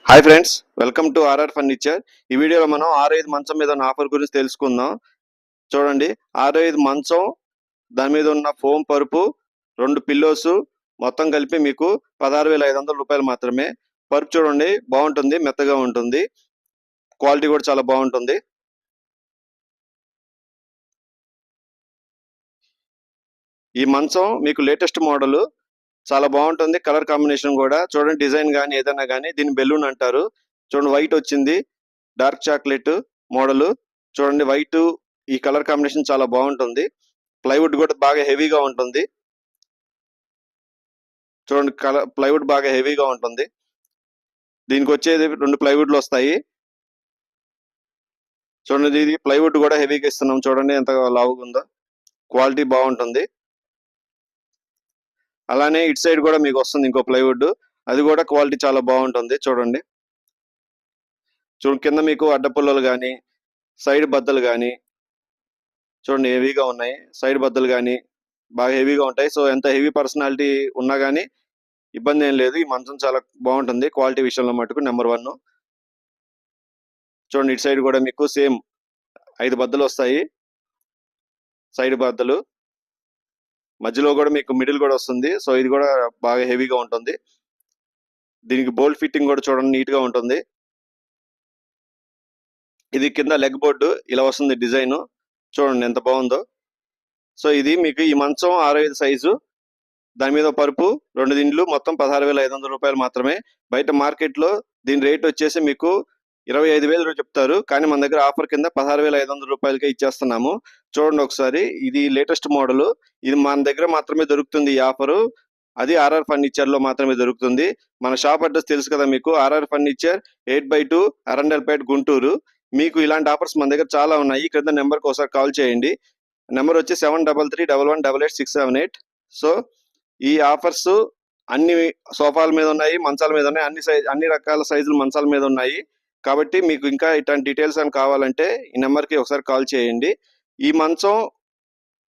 Hi friends, welcome to RR furniture. ఈ వీడియోలో మనం 6-5 మంచం మీద ఉన్న ఆఫర్ గురించి తెలుసుకుందాం. చూడండి, 6-5 మంచం, దాని మీద ఉన్న ఫోమ్ పరుపు, 2 పిల్లోస్ మొత్తం కలిపి మీకు 16,500 రూపాయలు మాత్రమే. పరుపు చూడండి, బాగుంటుంది, మెత్తగా ఉంటుంది, క్వాలిటీ కూడా చాలా బాగుంటుంది. ఈ మంచం మీకు లేటెస్ట్ మోడల్, చాలా బాగుంటుంది. కలర్ కాంబినేషన్ కూడా చూడండి, డిజైన్ కానీ ఏదైనా కానీ దీన్ని బెలూన్ అంటారు. చూడండి, వైట్ వచ్చింది, డార్క్ చాక్లెట్ మోడల్. చూడండి, వైట్ ఈ కలర్ కాంబినేషన్ చాలా బాగుంటుంది. ప్లైవుడ్ కూడా బాగా హెవీగా ఉంటుంది. చూడండి, ప్లైవుడ్ బాగా హెవీగా ఉంటుంది. దీనికి వచ్చేది 2 ప్లైవుడ్లు వస్తాయి. చూడండి, ఇది ప్లైవుడ్ కూడా హెవీగా ఇస్తున్నాం. చూడండి ఎంత లావుగా ఉందో, క్వాలిటీ బాగుంటుంది. అలానే ఇటు సైడ్ కూడా మీకు వస్తుంది ఇంకో ప్లైవుడ్, అది కూడా క్వాలిటీ చాలా బాగుంటుంది. చూడండి కింద మీకు అడ్డపుల్లలు కానీ, సైడ్ బద్దలు కానీ చూడండి హెవీగా ఉన్నాయి. సైడ్ బద్దలు కానీ బాగా హెవీగా ఉంటాయి. సో ఎంత హెవీ పర్సనాలిటీ ఉన్నా కానీ ఇబ్బంది ఏం లేదు. ఈ మంచం చాలా బాగుంటుంది క్వాలిటీ విషయంలో మటుకు నెంబర్ 1. చూడండి, ఇటు సైడ్ కూడా మీకు సేమ్ 5 బద్దలు వస్తాయి, సైడ్ బద్దలు. మధ్యలో కూడా మీకు మిడిల్ కూడా వస్తుంది. సో ఇది కూడా బాగా హెవీగా ఉంటుంది. దీనికి బోల్ట్ ఫిట్టింగ్ కూడా చూడండి నీట్ గా ఉంటుంది. ఇది కింద లెగ్ బోర్డు ఇలా వస్తుంది డిజైన్, చూడండి ఎంత బాగుందో. సో ఇది మీకు ఈ మంచం 6-5 సైజు, దాని మీద పరుపు, 2 దిండ్లు, మొత్తం 16,500 రూపాయలు మాత్రమే. బయట మార్కెట్ లో దీని రేట్ వచ్చేసి మీకు 25,000 చెప్తారు, కానీ మన దగ్గర ఆఫర్ కింద 16,500 రూపాయలకే ఇచ్చేస్తున్నాము. చూడండి ఒకసారి, ఇది లేటెస్ట్ మోడల్, ఇది మన దగ్గర మాత్రమే దొరుకుతుంది ఈ ఆఫరు. అది ఆర్ఆర్ ఫర్నిచర్ లో మాత్రమే దొరుకుతుంది. మన షాప్ అడ్రస్ తెలుసు కదా మీకు, ఆర్ఆర్ ఫర్నిచర్ 8/2 అరండల్పేట్, గుంటూరు. మీకు ఇలాంటి ఆఫర్స్ మన దగ్గర చాలా ఉన్నాయి. క్రింద నెంబర్ కి ఒకసారి కాల్ చేయండి. నెంబర్ వచ్చి 7331188678. సో ఈ ఆఫర్స్ అన్ని సోఫాల మీద ఉన్నాయి, మంచాల మీద ఉన్నాయి, అన్ని రకాల సైజుల మంచాల మీద ఉన్నాయి. కాబట్టి మీకు ఇంకా ఇట్లాంటి డీటెయిల్స్ అని కావాలంటే ఈ నెంబర్కి ఒకసారి కాల్ చేయండి. ఈ మంచం,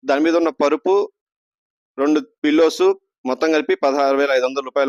దాని మీద ఉన్న పరుపు, 2 పిల్లోస్ మొత్తం కలిపి 16,500 రూపాయలు.